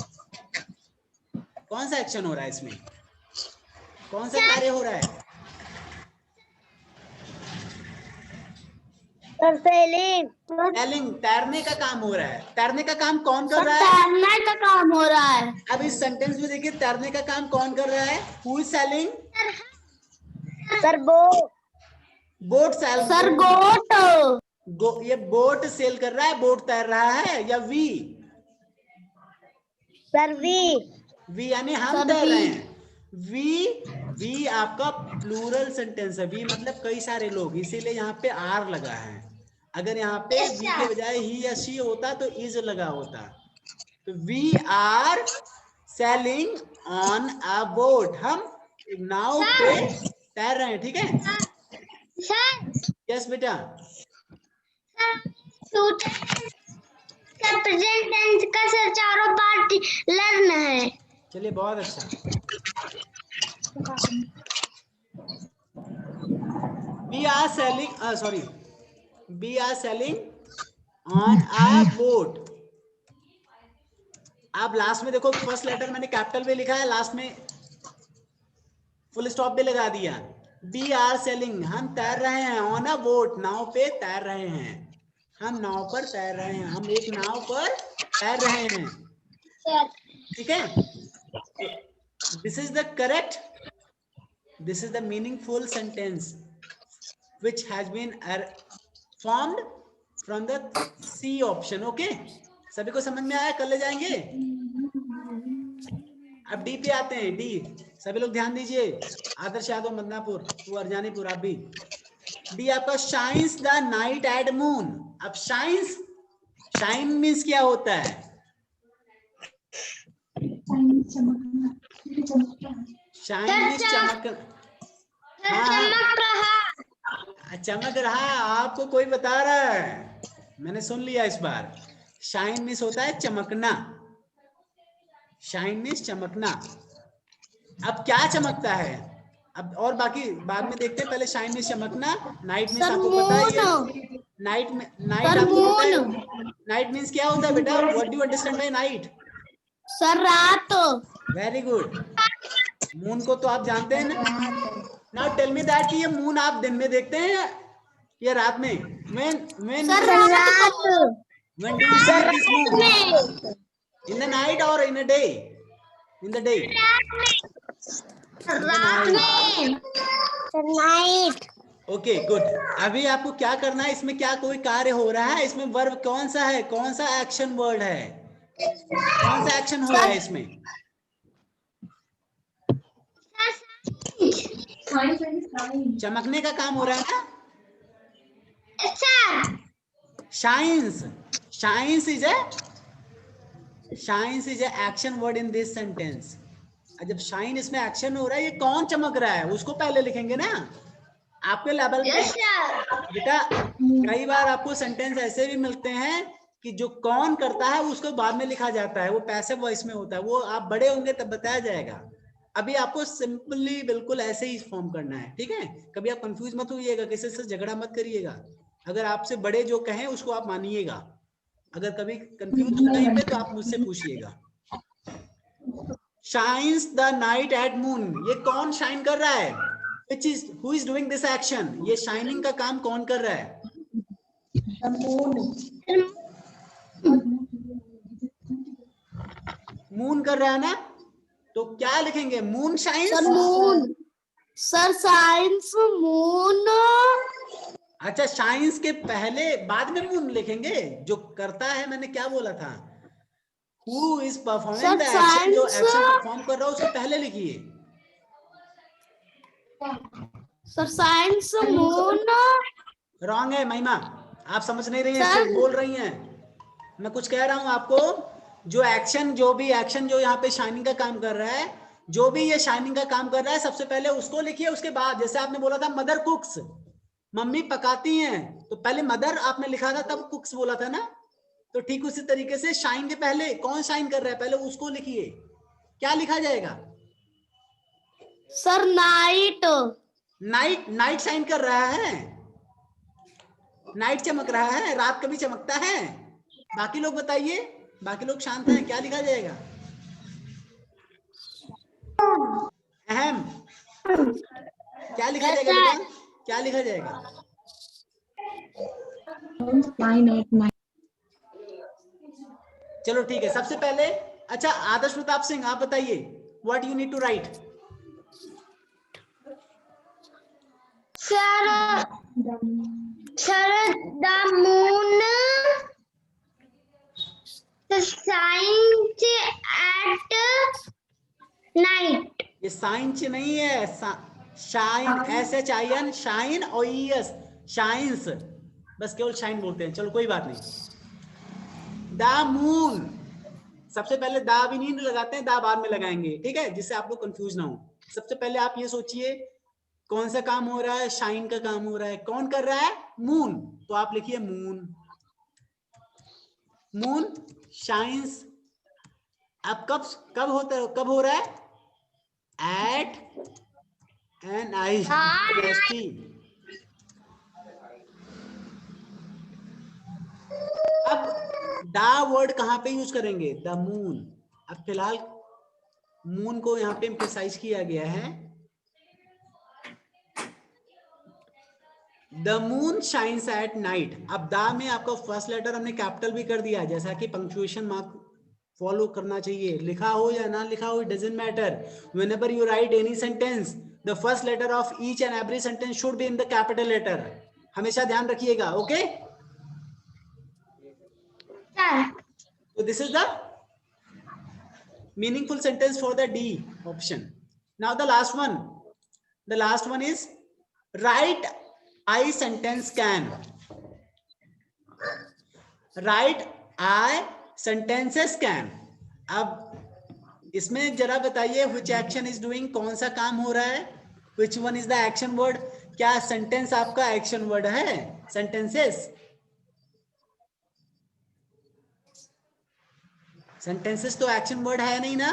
S1: कौन सा एक्शन हो रहा है इसमें? कौन सा कार्य हो रहा है? सेलिंग, तैरने का काम हो रहा है। तैरने का काम कौन कर रहा है?
S3: तैरने का काम हो रहा है।
S1: अब इस सेंटेंस में देखिए तैरने का काम कौन कर रहा है? Who is sailing?
S2: Sir boat.
S1: Boat sail,
S3: sir goat.
S1: ये बोट सेल कर रहा है, बोट तैर रहा है, या वी?
S2: Sir we.
S1: वी यानी हम तैर रहे हैं। वी आपका प्लूरल सेंटेंस है। वी मतलब कई सारे लोग, इसीलिए यहाँ पे आर लगा है। अगर यहाँ पे वी के बजाय ही या शी होता तो इज लगा होता। तो we are sailing on a boat, हम एक नाव पे तैर रहे हैं, ठीक है?
S2: सर
S1: यस बेटा।
S2: प्रेजेंट टेंस का सर चारों पार्ट लर्न है।
S1: चलिए बहुत अच्छा। We are sailing on a boat. आप लास्ट में देखो, फर्स्ट लेटर मैंने कैपिटल में लिखा है, लास्ट में फुल स्टॉप भी लगा दिया। वी आर सेलिंग, हम तैर रहे हैं, ऑन अ बोट, नाव पे तैर रहे हैं। हम नाव पर तैर रहे हैं, हम एक नाव पर तैर रहे हैं, ठीक है? This is the correct, this is the meaningful sentence which has been formed from the C option. Okay, सभी को समझ में आया? कर ले जाएंगे। अब डी पे आते हैं। डी, सभी लोग ध्यान दीजिए। आदर्श यादव मदनापुर, तू अर्जानीपुर, आप भी। डी आपका shines the night eight moon. अब शाइन्स, शाइन मीन्स क्या होता है? शाइन मीन्स चमक,
S2: चमक रहा।
S1: चमक रहा। आपको कोई बता रहा है, मैंने सुन लिया इस बार। शाइन मीन्स होता है चमकना। Shine means चमकना। अब क्या चमकता है? अब और बाकी बाद में देखते हैं, पहले शाइन मीन्स चमकना। नाइट मीन्स आपको पता है। नाइट में, नाइट आपको पता है नाइट मीन्स क्या होता है बेटा? What do you understand by night?
S3: Sir रात।
S1: Very good. मून को तो आप जानते हैं ना। नाउ टेल मी दैट कि ये मून आप दिन में देखते हैं या रात में? when
S3: सर रात को।
S1: when do you see this moon? In the night or in a day? In the day.
S2: रात में।
S3: नाइट।
S1: Okay good. अभी आपको क्या करना है, इसमें क्या कोई कार्य हो रहा है? इसमें वर्ब कौन सा है? कौन सा एक्शन वर्ड है? कौन सा एक्शन हो रहा है इसमें? चमकने का काम हो रहा है ना? Shines, shines is a action word in this sentence. जब शाइन इसमें एक्शन हो रहा है, ये कौन चमक रहा है उसको पहले लिखेंगे ना आपके लेवल पे। बेटा कई बार आपको सेंटेंस ऐसे भी मिलते हैं कि जो कौन करता है उसको बाद में लिखा जाता है, वो पैसिव वॉइस में होता है। वो आप बड़े होंगे तब बताया जाएगा। अभी आपको सिंपली बिल्कुल ऐसे ही फॉर्म करना है, ठीक है? कभी आप कंफ्यूज मत होइएगा, किसी से झगड़ा मत करिएगा। अगर आपसे बड़े जो कहें उसको आप मानिएगा। अगर कभी कंफ्यूज हो कहीं पे तो आप मुझसे पूछिएगा। Shines the night eight moon, ये कौन शाइन कर रहा है? Which is, who is doing this action? ये शाइनिंग का काम कौन कर रहा है? मून कर रहा है ना? तो क्या लिखेंगे? Moon shines.
S3: Sir moon. Sir science moon.
S1: अच्छा, शाइन्स के पहले बाद में मून लिखेंगे। जो करता है, मैंने क्या बोला था? Who is performing the action? जो एक्शन परफॉर्म कर रहा है उसको पहले लिखिए।
S3: Sir science moon.
S1: रॉन्ग है महिमा, आप समझ नहीं रही हैं, सिर्फ बोल रही हैं। मैं कुछ कह रहा हूं आपको। जो एक्शन, जो भी एक्शन जो यहाँ पे शाइनिंग का काम कर रहा है, जो भी ये शाइनिंग का काम कर रहा है, सबसे पहले उसको लिखिए। उसके बाद, जैसे आपने बोला था मदर कुक्स, मम्मी पकाती हैं, तो पहले मदर आपने लिखा था तब कुक्स बोला था ना। तो ठीक उसी तरीके से शाइन के पहले कौन शाइन कर रहा है, पहले उसको लिखिए। क्या लिखा जाएगा?
S3: Sir night.
S1: Night, night shine कर रहा है, नाइट चमक रहा है। रात कभी चमकता है? बाकी लोग बताइए, बाकी लोग शांत हैं। क्या लिखा जाएगा? अहम, क्या लिखा जाएगा बेटा? क्या लिखा जाएगा? चलो ठीक है। सबसे पहले, अच्छा आदर्श प्रताप सिंह आप बताइए, what you need to write?
S2: Sir the moon shines at night.
S1: ये साइंस नहीं है, शाइन, SHIN, शाइन और ES, शाइन्स। बस केवल शाइन बोलते हैं। चलो कोई बात नहीं। द मून, सबसे पहले दा भी नहीं लगाते हैं, दा बाद में लगाएंगे, ठीक है? जिससे आप लोग कंफ्यूज ना हो। सबसे पहले आप ये सोचिए कौन सा काम हो रहा है? शाइन का काम हो रहा है। कौन कर रहा है? मून। तो आप लिखिए मून। Moon shines. अब कब होता है, कब हो रहा है? At NIST। अब द वर्ड कहां पे यूज करेंगे? The moon. अब फिलहाल मून को यहां पे एम्फसाइज किया गया है। The moon shines at night. अब द में आपका फर्स्ट लेटर हमने कैपिटल भी कर दिया, जैसा कि पंक्चुएशन मार्क फॉलो करना चाहिए, लिखा हो या ना लिखा हो, it doesn't matter. Whenever you write any sentence, the first letter of each and every sentence should be in the capital letter, हमेशा ध्यान रखिएगा। Okay, so this is the meaningful sentence for the D option. Now the last one is write I sentence can. Write I sentences can. अब इसमें जरा बताइए which action is doing, कौन सा काम हो रहा है, which one is the action word, क्या सेंटेंस आपका एक्शन वर्ड है, सेंटेंसेस, सेंटेंसेस तो एक्शन वर्ड है नहीं ना,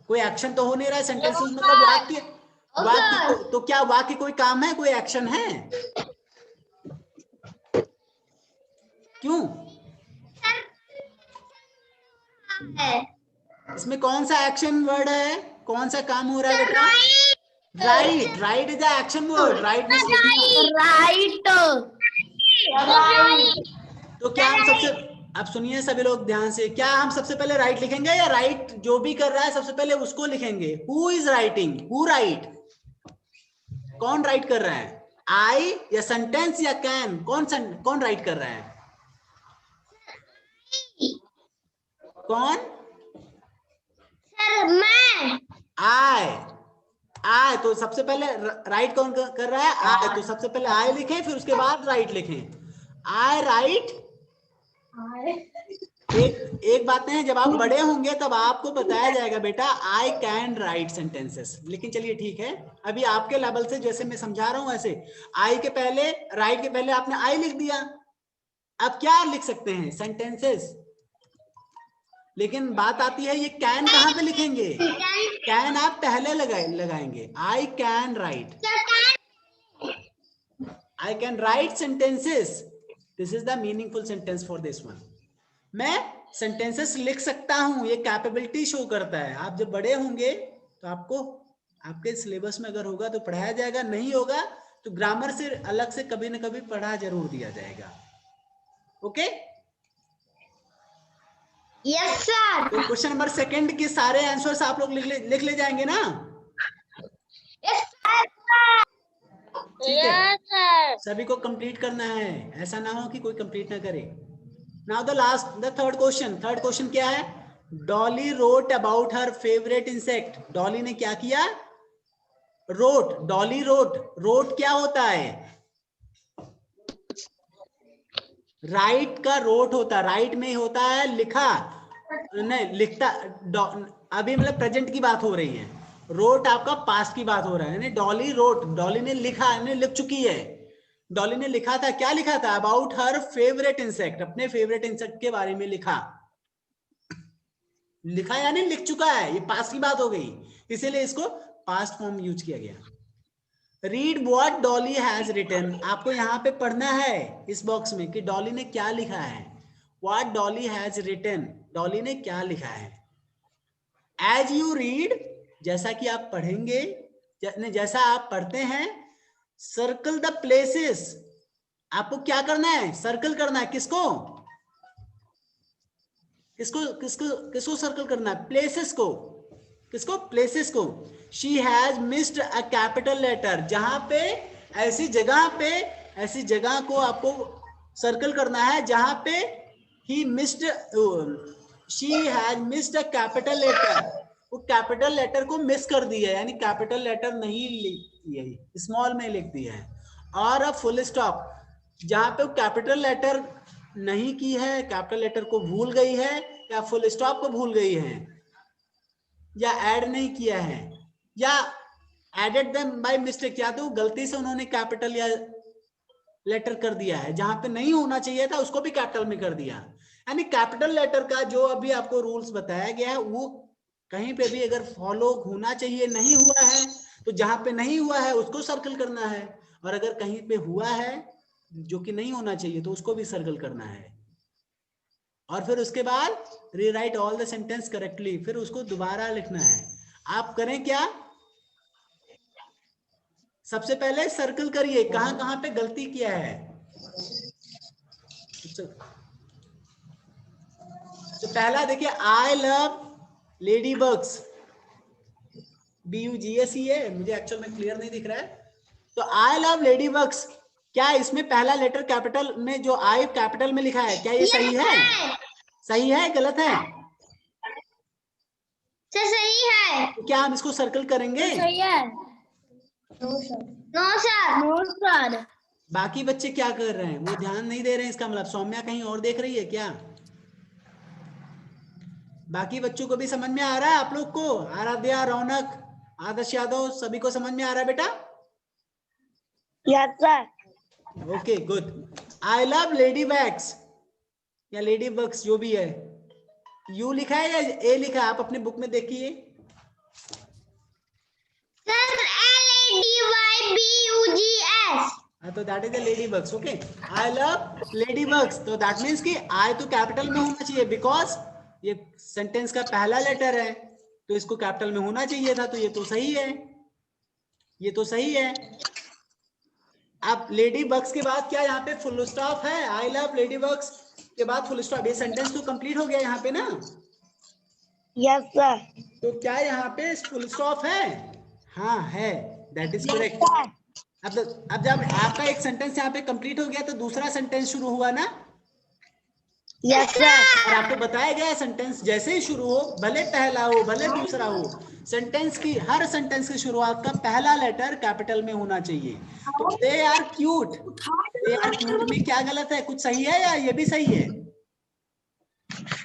S1: कोई एक्शन तो हो नहीं रहा है, सेंटेंसेस मतलब वाक्य, वाक्य तो क्या वाक्य कोई काम है, कोई एक्शन है, क्यों, इसमें कौन सा एक्शन वर्ड है, कौन सा काम हो रहा है बेटा, right, right is the action word, right means लिखना,
S3: राइट।
S1: तो क्या हम सबसे, अब सुनिए सभी लोग ध्यान से, क्या हम सबसे पहले राइट लिखेंगे या राइट जो भी कर रहा है सबसे पहले उसको लिखेंगे, who is writing, who right, कौन राइट कर रहा है, आई या सेंटेंस या कैन, कौन राइट कर रहा है, कौन,
S2: सर मैं,
S1: आई, तो सबसे पहले राइट कौन कर रहा है, आई, तो सबसे पहले आई लिखें फिर उसके बाद राइट लिखें, आई राइट। एक बात है, जब आप बड़े होंगे तब आपको बताया जाएगा बेटा आई कैन राइट सेंटेंसेस, लेकिन चलिए ठीक है, अभी आपके लेवल से जैसे मैं समझा रहा हूं वैसे, आई के पहले, राइट के पहले आपने आई लिख दिया, अब क्या लिख सकते हैं, सेंटेंसेस, लेकिन बात आती है ये कैन कहां पे लिखेंगे, कैन आप पहले लगाएंगे, I can write, I can write sentences, this is the meaningful sentence for this one, मैं सेंटेंसेस लिख सकता हूं, ये कैपेबिलिटी शो करता है। आप जब बड़े होंगे तो आपको आपके सिलेबस में अगर होगा तो पढ़ाया जाएगा, नहीं होगा तो ग्रामर से अलग से कभी ना कभी पढ़ा जरूर दिया जाएगा। ओके,
S2: यस सर,
S1: तो क्वेश्चन नंबर सेकंड के सारे आंसर्स आप लोग लिख ले जाएंगे ना,
S2: यस सर,
S1: ठीक है, सभी को कंप्लीट करना है, ऐसा ना हो कि कोई कंप्लीट ना करे। नाउ द थर्ड क्वेश्चन क्या है, Dolly wrote about her favourite insect, Dolly ने क्या किया, रोट, डॉली रोट क्या होता है, राइट का रोट होता है, राइट में होता है लिखा, नहीं लिखता, अभी मतलब प्रेजेंट की बात हो रही है, रोट आपका पास्ट की बात हो रहा है, डॉली रोट, डॉली ने लिखा, लिख चुकी है, डॉली ने लिखा था, क्या लिखा था, अबाउट हर फेवरेट इंसेक्ट, अपने फेवरेट इंसेक्ट के बारे में लिखा, लिखा यानी लिख चुका है, ये पास्ट की बात हो गई, इसीलिए इसको पास्ट फॉर्म यूज किया गया। Read what Dolly has written, आपको यहाँ पे पढ़ना है इस बॉक्स में कि डॉली ने क्या लिखा है, what Dolly has written, Dolly ने क्या लिखा है। एज यू रीड, जैसा कि आप पढ़ेंगे, जैसा आप पढ़ते हैं, सर्कल द प्लेसेस, आपको क्या करना है, सर्कल करना है, किसको किसको किसको किसको सर्कल करना है, प्लेसेस को, किसको, प्लेसेस को। She has missed a capital letter, जहां पे ऐसी जगह को आपको सर्कल करना है जहां पे ही missed, she has missed a capital letter, वो कैपिटल लेटर को मिस कर दिया है, यानी कैपिटल लेटर नहीं लिखी है, स्मॉल में लिख दिया है, और अ फुल स्टॉप, जहां पे कैपिटल लेटर नहीं की है, कैपिटल लेटर को भूल गई है, या फुल स्टॉप को भूल गई है, या ऐड नहीं किया है, या एडेड देम बाय मिस्टेक, या तो गलती से उन्होंने कैपिटल या लेटर कर दिया है, जहां पे नहीं होना चाहिए था उसको भी कैपिटल में कर दिया, यानी कैपिटल लेटर का जो अभी आपको रूल्स बताया गया है वो कहीं पे भी अगर फॉलो होना चाहिए, नहीं हुआ है तो जहां पे नहीं हुआ है उसको सर्कल करना है, और अगर कहीं पे हुआ है जो कि नहीं होना चाहिए तो उसको भी सर्कल करना है, और फिर उसके बाद rewrite all the sentence correctly, फिर उसको दोबारा लिखना है। आप करें क्या, सबसे पहले सर्कल करिए कहां कहां पे गलती किया है, तो तो पहला देखिए, I love lady bugs, BUGS है, मुझे एक्चुअल में क्लियर नहीं दिख रहा है। तो आई लव लेडी बग्स, क्या इसमें पहला लेटर कैपिटल में, जो आई कैपिटल में लिखा है, क्या ये सही है? सही है, गलत है?
S2: सर सही है।
S1: तो क्या हम इसको सर्कल करेंगे?
S3: सही है।
S2: No sir.
S3: No sir.
S1: बाकी बच्चे क्या कर रहे हैं? वो ध्यान नहीं दे रहे हैं, इसका मतलब सौम्या कहीं और देख रही है क्या? बाकी बच्चों को भी समझ में आ रहा है? आप लोग को, आराध्या, रौनक, आदर्श यादव, सभी को समझ में आ रहा है बेटा?
S3: Yes sir.
S1: Okay good. I love lady bags या लेडी बग्स, जो भी है, यू लिखा है या ए लिखा है? आप अपने बुक में देखिए।
S2: Sir LADYBUGS।
S1: तो that is the lady bugs. Okay, I love lady bugs, तो दैट मीन्स कि आई तो कैपिटल में होना चाहिए, बिकॉज ये सेंटेंस का पहला लेटर है, तो इसको कैपिटल में होना चाहिए था, तो ये तो सही है, ये तो सही है। अब लेडी बग्स के बाद क्या यहाँ पे फुल स्टॉप है? आई लव लेडी बग्स के बाद फुल स्टॉप, ये सेंटेंस तो कंप्लीट हो गया यहाँ पे ना?
S3: Yes sir.
S1: तो क्या यहाँ पे फुल स्टॉप है? हाँ है, दैट इज करेक्ट। अब जब आपका एक सेंटेंस यहाँ पे कंप्लीट हो गया, तो दूसरा सेंटेंस शुरू हुआ ना?
S3: Yes sir.
S1: और आपको बताया गया सेंटेंस जैसे ही शुरू हो, भले पहला हो भले दूसरा हो, सेंटेंस की, हर सेंटेंस की शुरुआत का पहला लेटर कैपिटल में होना चाहिए। तो they are cute, they are cute में क्या गलत है? कुछ सही है या ये भी सही है?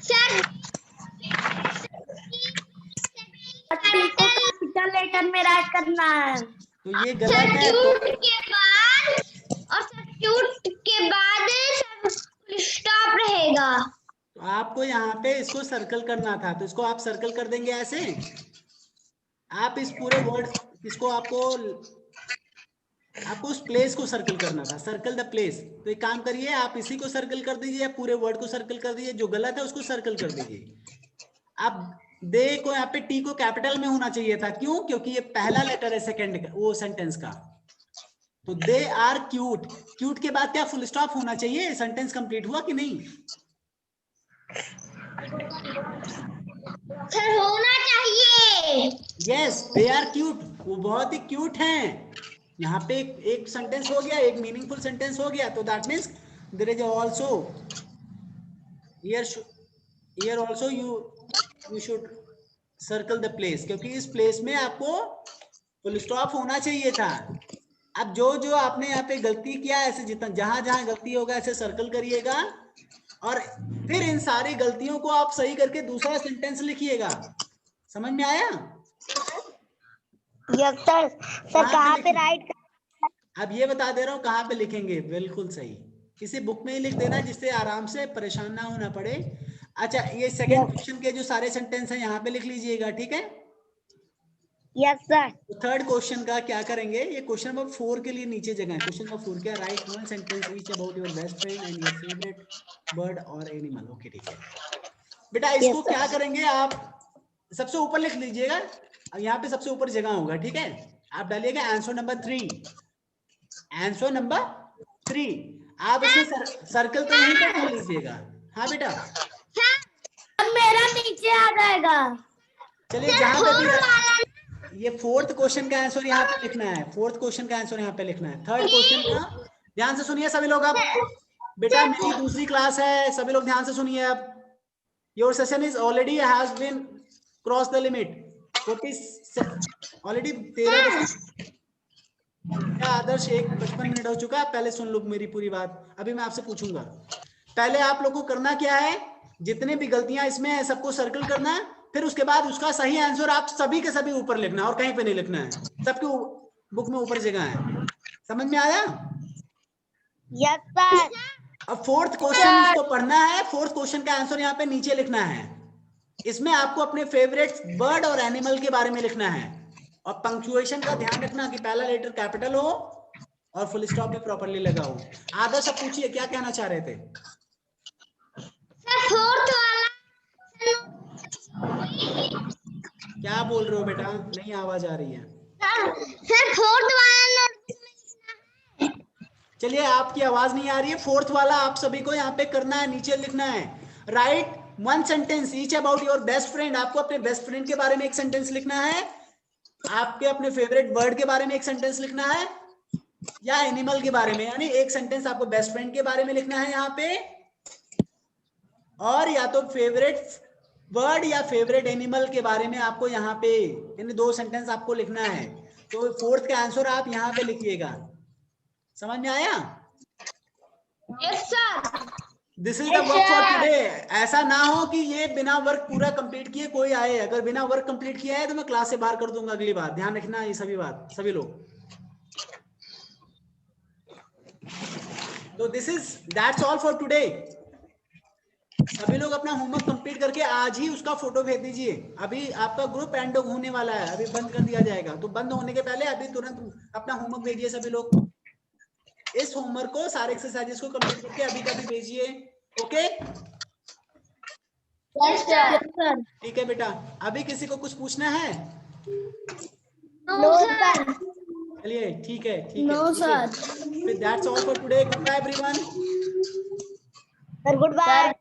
S2: सर
S3: टी को कैपिटल लेटर में राइट करना है।
S1: तो ये गलत है।
S2: क्यूट के बाद, और सर क्यूट के बाद फुल स्टॉप रहेगा।
S1: तो आपको यहाँ पे इसको सर्कल करना था, तो इसको आप सर्कल कर देंगे ऐसे। आप इस पूरे वर्ड, इसको आपको उस प्लेस को सर्कल करना था, सर्कल द प्लेस। तो एक काम करिए, आप इसी को सर्कल कर दीजिए, या पूरे वर्ड को सर्कल कर दीजिए, जो गलत है उसको सर्कल कर दीजिए। अब दे को, यहाँ पे टी को कैपिटल में होना चाहिए था, क्यों? क्योंकि ये पहला लेटर है सेकंड का, वो सेंटेंस का। तो दे आर क्यूट, क्यूट के बाद क्या फुल स्टॉप होना चाहिए? सेंटेंस कंप्लीट हुआ कि नहीं?
S2: सर होना चाहिए।
S1: यस, दे आर क्यूट, वो बहुत ही क्यूट हैं। यहाँ पे एक सेंटेंस हो गया, एक मीनिंगफुल सेंटेंस हो गया, तो that means there is also here also you should circle the place, क्योंकि इस प्लेस में आपको फुल स्टॉप होना चाहिए था। अब जो आपने यहाँ पे गलती किया, ऐसे जितना जहां गलती होगा ऐसे सर्कल करिएगा, और फिर इन सारी गलतियों को आप सही करके दूसरा सेंटेंस लिखिएगा। समझ में आया?
S3: Yes sir. सर कहाँ पे राइट?
S1: अब ये बता दे रहा हूँ कहाँ पे लिखेंगे, बिल्कुल सही, किसी बुक में ही लिख देना, जिससे आराम से परेशान ना होना पड़े। अच्छा, ये सेकंड क्वेश्चन के जो सारे सेंटेंस हैं यहाँ पे लिख लीजिएगा, ठीक है?
S3: Yes sir.
S1: तो थर्ड क्वेश्चन का क्या करेंगे? ये क्वेश्चन नंबर 4 के लिए नीचे जगह है। क्वेश्चन नंबर 4 क्या? Right one sentence each about your best friend and your favourite bird और एनिमल। ओके ठीक है बेटा, इसको क्या करेंगे आप? सबसे ऊपर लिख लीजिएगा, यहाँ पे सबसे ऊपर जगह होगा, ठीक है? आप डालिएगा आंसर नंबर 3, आंसर नंबर 3। आप इसमें सर्कल तो यहीं पर कर लीजिएगा। हाँ बेटा,
S3: मेरा नीचे आ जाएगा।
S1: चलिए, जहां पे भी ये फोर्थ क्वेश्चन का आंसर यहाँ पे लिखना है, फोर्थ क्वेश्चन का आंसर यहाँ पे लिखना है। थर्ड क्वेश्चन का ध्यान से सुनिए सभी लोग। अब बेटा मेरी दूसरी क्लास है, सभी लोग ध्यान से सुनिए। अब your session is already has been cross the limit, already 13 आदर्श 55 मिनट हो चुका है। पहले सुन लो मेरी पूरी बात, अभी मैं आपसे पूछूंगा। पहले आप लोग को करना क्या है, जितने भी गलतियां इसमें है सबको सर्कल करना है, फिर उसके बाद उसका सही आंसर आप सभी के सभी ऊपर लिखना है, और कहीं पे नहीं लिखना है, सबके बुक में ऊपर जगह है। समझ में आया?
S3: Yes sir.
S1: अब फोर्थ क्वेश्चन इसको पढ़ना है, फोर्थ क्वेश्चन का आंसर यहाँ पे नीचे लिखना है। इसमें आपको अपने फेवरेट बर्ड और एनिमल के बारे में लिखना है, और पंक्चुएशन का ध्यान रखना कि पहला लेटर कैपिटल हो और फुल स्टॉप भी प्रॉपर्ली लगा हो। आदर्श अब पूछिए, क्या कहना चाह रहे थे?
S2: सर फोर्थ वाला,
S1: क्या बोल रहे हो बेटा? नहीं आवाज आ रही है।
S2: सर फोर्थ वाला
S1: चलिए, आपकी आवाज नहीं आ रही है। फोर्थ वाला आप सभी को यहाँ पे करना है, नीचे लिखना है। Right one sentence each about your best friend. आपको अपने बेस्ट फ्रेंड के बारे में एक सेंटेंस लिखना है, आपके अपने फेवरेट बर्ड के बारे में एक सेंटेंस लिखना है, या एनिमल के बारे में, यानी एक सेंटेंस आपको बेस्ट फ्रेंड के बारे में लिखना है यहाँ पे, और या तो फेवरेट बर्ड या फेवरेट एनिमल के बारे में आपको यहाँ पे, यानी 2 सेंटेंस आपको लिखना है। तो फोर्थ का आंसर आप यहाँ पे लिखिएगा। समझ में आया?
S2: Yes sir.
S1: This is the work for today. ऐसा ना हो कि ये बिना वर्क पूरा कंप्लीट किए कोई आए। अगर बिना वर्क कंप्लीट किया है तो मैं क्लास से बाहर कर दूंगा अगली बार। ध्यान रखना ये सभी लोग। तो this is that's all for today. सभी लोग अपना होमवर्क कंप्लीट करके आज ही उसका फोटो भेज दीजिए। अभी आपका ग्रुप एंड होने वाला है, अभी बंद कर दिया जाएगा, तो बंद होने के पहले अभी तुरंत अपना होमवर्क भेजिए सभी लोग। इस होमवर्क को, सारे एक्सरसाइजेस को कंप्लीट करके अभी का भी भेजिए। ओके?
S2: Yes sir.
S1: ठीक है बेटा। अभी किसी को कुछ पूछना है?
S2: No sir.
S1: चलिए ठीक है, ठीक है।
S3: No sir.
S1: That's all for today. Goodbye everyone.
S2: Sir good bye.